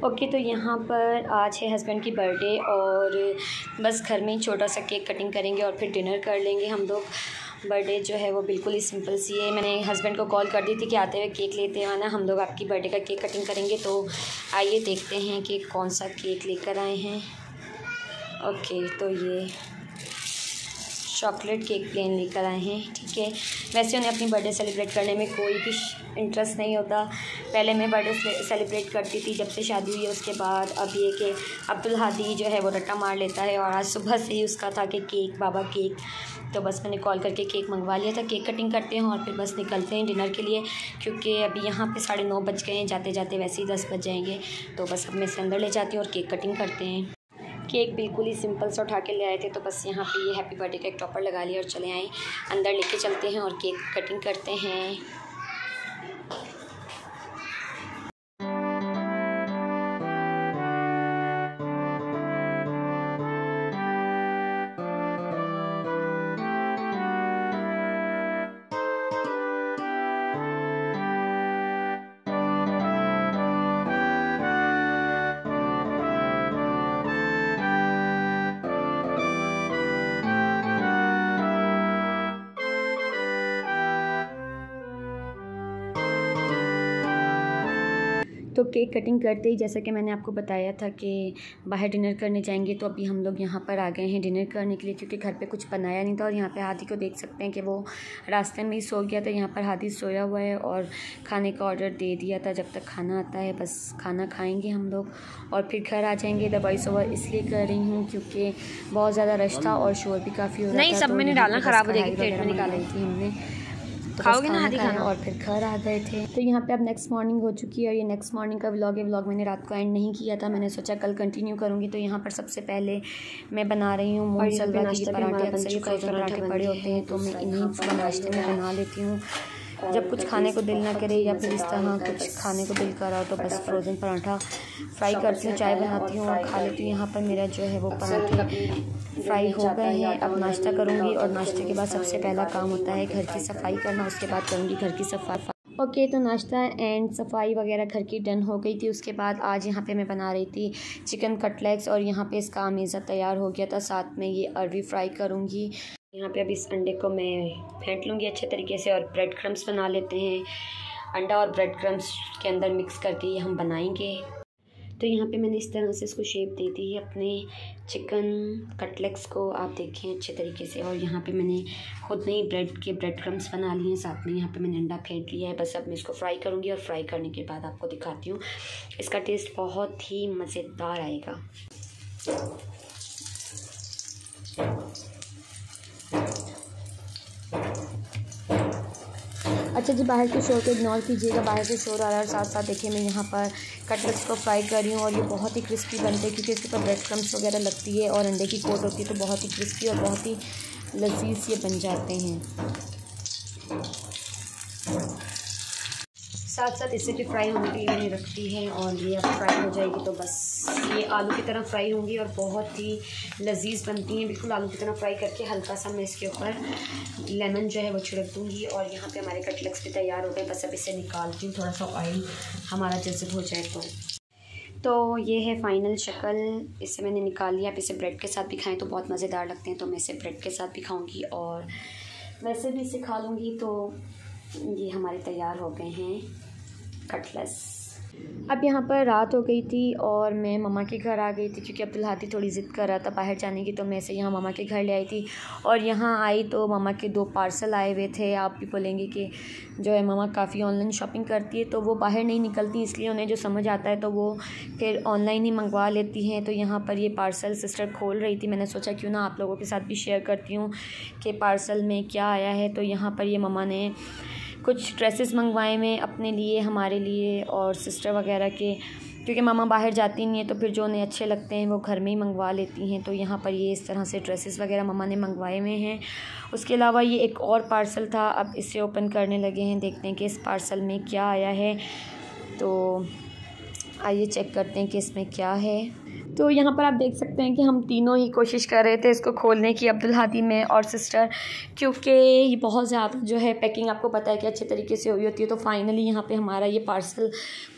Okay, तो यहाँ पर आज है हस्बैंड की बर्थडे और बस घर में ही छोटा सा केक कटिंग करेंगे और फिर डिनर कर लेंगे हम लोग। बर्थडे जो है वो बिल्कुल ही सिंपल सी है। मैंने हस्बैंड को कॉल कर दी थी कि आते हुए केक लेते आना, हम लोग आपकी बर्थडे का केक कटिंग करेंगे। तो आइए देखते हैं कि कौन सा केक लेकर आए हैं। ओके, तो ये चॉकलेट केक प्लेन लेकर आए हैं, ठीक है। वैसे उन्हें अपनी बर्थडे सेलिब्रेट करने में कोई भी इंटरेस्ट नहीं होता। पहले मैं बर्थडे सेलिब्रेट करती थी जब से शादी हुई है, उसके बाद अब ये कि अब्दुल हादी जो है वो रट्टा मार लेता है। और आज सुबह से ही उसका था कि केक बाबा केक, तो बस मैंने कॉल करके केक मंगवा लिया था। केक कटिंग करते हैं और फिर बस निकलते हैं डिनर के लिए, क्योंकि अभी यहाँ पे 9:30 बज गए हैं। जाते जाते वैसे ही 10 बज जाएंगे। तो बस अब मैं इसे अंदर ले जाती हूँ और केक कटिंग करते हैं। केक बिल्कुल ही सिंपल सा उठा के ले आए थे, तो बस यहाँ पे ये हैप्पी बर्थडे का एक टॉपर लगा लिया और चले आए अंदर। लेके चलते हैं और केक कटिंग करते हैं। तो केक कटिंग करते ही जैसा कि मैंने आपको बताया था कि बाहर डिनर करने जाएंगे, तो अभी हम लोग यहाँ पर आ गए हैं डिनर करने के लिए, क्योंकि घर पे कुछ बनाया नहीं था। और यहाँ पे हादी को देख सकते हैं कि वो रास्ते में ही सो गया था। यहाँ पर हादी सोया हुआ है और खाने का ऑर्डर दे दिया था। जब तक खाना आता है बस खाना खाएँगे हम लोग और फिर घर आ जाएंगे। द वॉइस ओवर इसलिए कर रही हूँ क्योंकि बहुत ज़्यादा रश था और शोर भी काफ़ी हो रहा था। नहीं, सब मैंने डालना ख़राब हो जाएगी, प्लेट में निकाली थी हमने, तो खाओगे ना हादी खाना। और फिर घर आ गए थे। तो यहाँ पे अब नेक्स्ट मॉर्निंग हो चुकी है और ये नेक्स्ट मॉर्निंग का व्लॉग है। व्लॉग मैंने रात को एंड नहीं किया था, मैंने सोचा कल कंटिन्यू करूँगी। तो यहाँ पर सबसे पहले मैं बना रही हूँ मूंग सलवा के पराठे। अक्सर ये फ्रोजन पराठे पड़े होते हैं, तो मैं इन्हीं नाश्ते में बना लेती हूँ। जब कुछ खाने को दिल ना करे या फिर इस तरह कुछ खाने को दिल करा तो बस फ्रोज़न पराठा फ्राई करती हूँ, चाय बनाती हूँ और खा लेती हूँ। यहाँ पर मेरा जो है वो पराठे फ्राई हो गए हैं। अब नाश्ता करूँगी और नाश्ते के बाद सबसे पहला काम होता है घर की सफाई करना। उसके बाद करूँगी घर की सफाई। ओके, तो नाश्ता एंड सफाई वगैरह घर की डन हो गई थी। उसके बाद आज यहाँ पे मैं बना रही थी चिकन कटलेट्स और यहाँ पे इसका अमेज़ा तैयार हो गया था। साथ में ये अरवी फ्राई करूँगी। यहाँ पे अभी इस अंडे को मैं फेंट लूँगी अच्छे तरीके से और ब्रेड क्रम्स बना लेते हैं। अंडा और ब्रेड क्रम्स के अंदर मिक्स करके ये हम बनाएंगे। तो यहाँ पे मैंने इस तरह से इसको शेप दे दी है अपने चिकन कटलेट्स को, आप देखें अच्छे तरीके से। और यहाँ पे मैंने खुद में ही ब्रेड क्रम्स बना लिए हैं। साथ में यहाँ पे मैंने अंडा फेंट लिया है। बस अब मैं इसको फ्राई करूँगी और फ्राई करने के बाद आपको दिखाती हूँ। इसका टेस्ट बहुत ही मज़ेदार आएगा। अच्छा जी, बाहर के शोर को इग्नोर कीजिएगा, बाहर से शोर आ रहा है। साथ साथ देखिए मैं यहाँ पर कटलेट्स को फ्राई कर रही हूँ और ये बहुत ही क्रिस्पी बनते हैं क्योंकि इसके ऊपर ब्रेड क्रम्स वगैरह लगती है और अंडे की कोट होती है, तो बहुत ही क्रिस्पी और बहुत ही लजीज ये बन जाते हैं। साथ साथ इससे भी फ्राई होने के लिए मैंने रख दी है और ये अब फ्राई हो जाएगी तो बस ये आलू की तरह फ्राई होंगी और बहुत ही लजीज बनती हैं। बिल्कुल आलू की तरह फ्राई करके हल्का सा मैं इसके ऊपर लेमन जो है वो छिड़क दूँगी। और यहाँ पे हमारे कटलेट्स भी तैयार हो गए। बस अब इसे निकालती हूँ, थोड़ा सा ऑयल हमारा जज़ब हो जाए तो ये है फ़ाइनल शक्ल। इसे मैंने निकाल लिया। अब इसे ब्रेड के साथ भी खाएँ तो बहुत मज़ेदार लगते हैं, तो मैं इसे ब्रेड के साथ भी खाऊँगी और वैसे भी इसे खा लूँगी। तो ये हमारे तैयार हो गए हैं कटलेट्स। अब यहाँ पर रात हो गई थी और मैं मम्मा के घर आ गई थी क्योंकि अब्दुल हादी थोड़ी ज़िद कर रहा था बाहर जाने की, तो मैं इसे यहाँ मम्मा के घर ले आई थी। और यहाँ आई तो मम्मा के 2 पार्सल आए हुए थे। आप भी बोलेंगे कि जो है मम्मा काफ़ी ऑनलाइन शॉपिंग करती है, तो वो बाहर नहीं निकलती, इसलिए उन्हें जो समझ आता है तो वो फिर ऑनलाइन ही मंगवा लेती हैं। तो यहाँ पर ये पार्सल सिस्टर खोल रही थी, मैंने सोचा क्यों ना आप लोगों के साथ भी शेयर करती हूँ कि पार्सल में क्या आया है। तो यहाँ पर ये मम्मा ने कुछ ड्रेसेस मंगवाए में अपने लिए, हमारे लिए और सिस्टर वगैरह के, क्योंकि मामा बाहर जाती नहीं है तो फिर जो उन्हें अच्छे लगते हैं वो घर में ही मंगवा लेती हैं। तो यहाँ पर ये इस तरह से ड्रेसेस वगैरह मम्मा ने मंगवाए हुए हैं। उसके अलावा ये एक और पार्सल था, अब इसे ओपन करने लगे हैं, देखते हैं कि इस पार्सल में क्या आया है। तो आइए चेक करते हैं कि इसमें क्या है। तो यहाँ पर आप देख सकते हैं कि हम तीनों ही कोशिश कर रहे थे इसको खोलने की, अब्दुल हादी में और सिस्टर, क्योंकि ये बहुत ज़्यादा जो है पैकिंग आपको पता है कि अच्छे तरीके से हुई होती है। तो फाइनली यहाँ पे हमारा ये पार्सल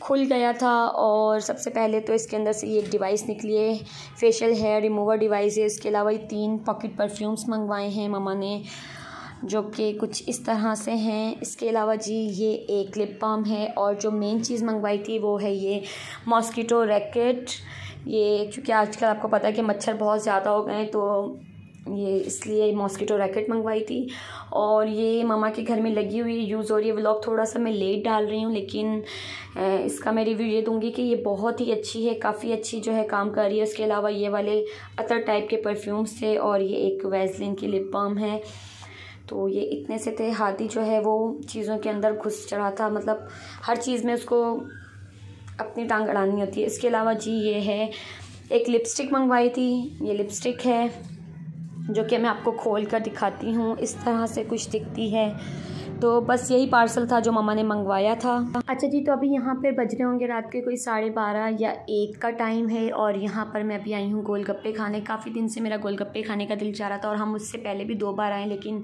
खुल गया था। और सबसे पहले तो इसके अंदर से ये एक डिवाइस निकली है, फेशियल हेयर रिमूवर डिवाइस है। इसके अलावा ये 3 पॉकेट परफ्यूम्स मंगवाए हैं मम्मा ने, जो कि कुछ इस तरह से हैं। इसके अलावा जी ये एक लिप बाम है, और जो मेन चीज़ मंगवाई थी वो है ये मॉस्किटो रैकेट। ये क्योंकि आजकल आपको पता है कि मच्छर बहुत ज़्यादा हो गए हैं, तो ये इसलिए मॉस्किटो रैकेट मंगवाई थी। और ये मम्मा के घर में लगी हुई यूज़ हो रही है। व्लॉग थोड़ा सा मैं लेट डाल रही हूँ, लेकिन इसका मैं रिव्यू ये दूँगी कि ये बहुत ही अच्छी है, काफ़ी अच्छी जो है काम कर रही है। उसके अलावा ये वाले अतर टाइप के परफ्यूम्स थे, और ये एक वैसलिन की लिप बाम है। तो ये इतने से थे। हादी जो है वो चीज़ों के अंदर घुस चढ़ा था, मतलब हर चीज़ में उसको अपनी टांग अड़ानी होती है। इसके अलावा जी ये है एक लिपस्टिक मंगवाई थी। ये लिपस्टिक है जो कि मैं आपको खोल कर दिखाती हूँ, इस तरह से कुछ दिखती है। तो बस यही पार्सल था जो मम्मा ने मंगवाया था। अच्छा जी, तो अभी यहाँ पे बज रहे होंगे रात के कोई 12:30 या 1 का टाइम है, और यहाँ पर मैं अभी आई हूँ गोलगप्पे खाने। काफ़ी दिन से मेरा गोलगप्पे खाने का दिल चाह रहा था, और हम उससे पहले भी 2 बार आए, लेकिन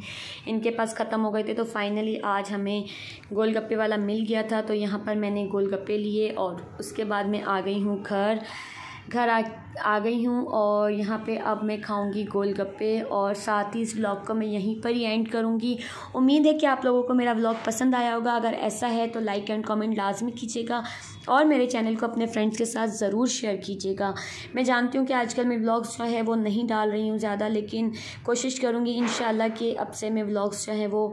इनके पास ख़त्म हो गए थे। तो फाइनली आज हमें गोलगप्पे वाला मिल गया था, तो यहाँ पर मैंने गोलगप्पे लिए, और उसके बाद मैं आ गई हूँ घर आ गई हूँ। और यहाँ पे अब मैं खाऊंगी गोलगप्पे, और साथ ही इस व्लॉग को मैं यहीं पर ही एंड करूँगी। उम्मीद है कि आप लोगों को मेरा व्लॉग पसंद आया होगा। अगर ऐसा है तो लाइक एंड कमेंट लाजमी कीजिएगा, और मेरे चैनल को अपने फ्रेंड्स के साथ ज़रूर शेयर कीजिएगा। मैं जानती हूँ कि आजकल मैं व्लॉग्स जो है वो नहीं डाल रही हूँ ज़्यादा, लेकिन कोशिश करूँगी इंशाल्लाह कि अब से मैं व्लॉग्स जो है वो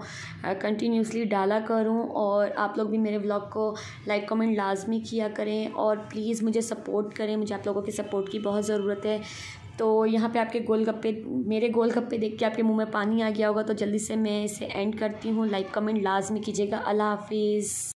कंटिन्यूसली डाला करूँ। और आप लोग भी मेरे व्लॉग को लाइक कमेंट लाजमी किया करें, और प्लीज़ मुझे सपोर्ट करें। मुझे आप लोगों की सपोर्ट की बहुत ज़रूरत है। तो यहाँ पे आपके मेरे गोलगप्पे देख के आपके मुंह में पानी आ गया होगा, तो जल्दी से मैं इसे एंड करती हूँ। लाइक कमेंट लाजमी कीजिएगा। अल्लाह हाफिज़।